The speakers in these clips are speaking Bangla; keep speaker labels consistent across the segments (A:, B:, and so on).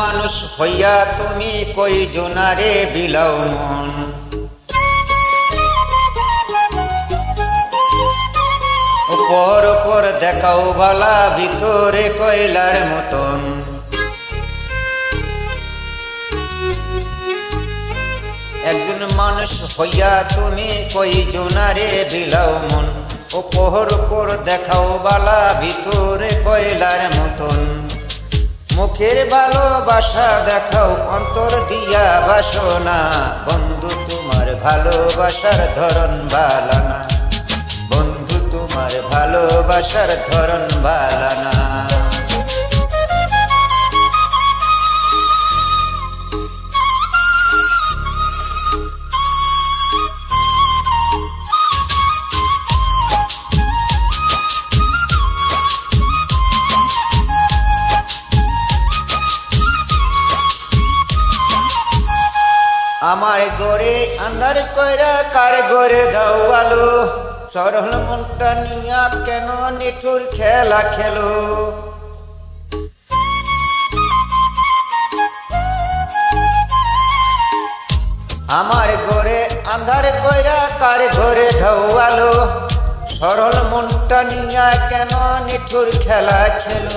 A: মানুষ হইয়া তুমি কই জোনারে বিলাও মন। উপর উপর দেখাও ভালা ভিতরে কয়লার মতন। একজন মানুষ হইয়া তুমি কই জোনারে বিলাও মন। উপর উপর দেখাও বালা ভিতরে কয়লার মতন। মুখের ভালোবাসা দেখাও অন্তর দিয়া বাসনা। বন্ধু তোমার ভালোবাসার ধরন বালানা। বন্ধু তোমার ভালোবাসার ধরন বালানা। আমার ঘরে আন্ধার কইরা কার ঘরে দাও আলো। সরল মনটা নিয়া কেন নিঠুর খেলা খেলো। আমার ঘরে আন্ধার কইরা কার ঘরে দাও আলো। সরল মনটা নিয়া কেন নিঠুর খেলা খেলো।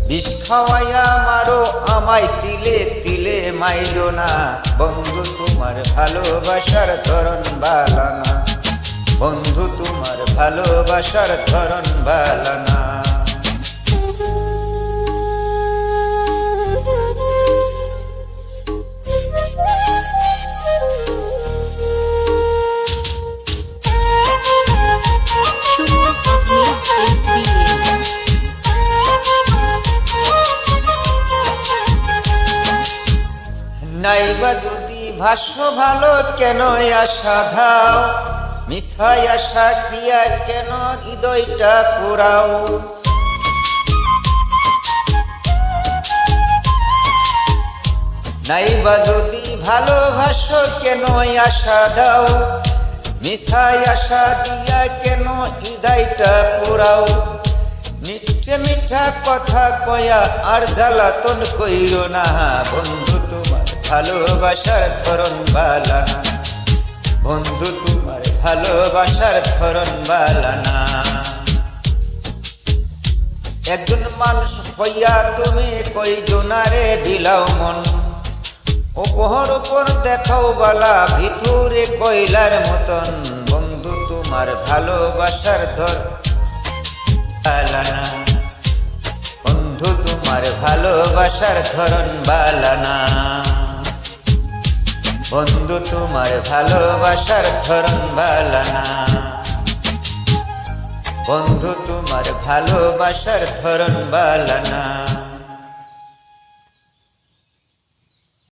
A: বিষ খাওয়াইয়া মারো আমায় তিলে তিলে মাইরো না। বন্ধু তোমার ভালোবাসার ধরন বালানা। বন্ধু তোমার ভালোবাসার ধরন বালানা। নাইবা যদি ভাষ্য ভালো কেন আশা ধাও। মিছাই আশা ক্রিয়া কেন হৃদয়টা পুরাও। নাইবা যদি ভালোবাসো কেন আশা দাও। মিছাই আশা দিয়া কেন হৃদয়টা পুরাও। মিঠে মিঠা কথা কয়া আর জ্বালাতন কইরো না। বন্ধু তোমার ভালোবাসার ধরন বালানা। বন্ধু তোমার ভালোবাসার ধরন বালানা। একজন মানুষ হইয়া তুমি কই জোনারে বিলাও মন। উপর উপর দেখাও বালা ভিতরে কয়লার মতন। বন্ধু তোমার ভালোবাসার ধরন বালানা। বন্ধু তোমার ভালোবাসার ধরন বালানা। বন্ধু তোমার ভালোবাসার ধরন বালানা। বন্ধু তোমার ভালোবাসার ধরন বালানা।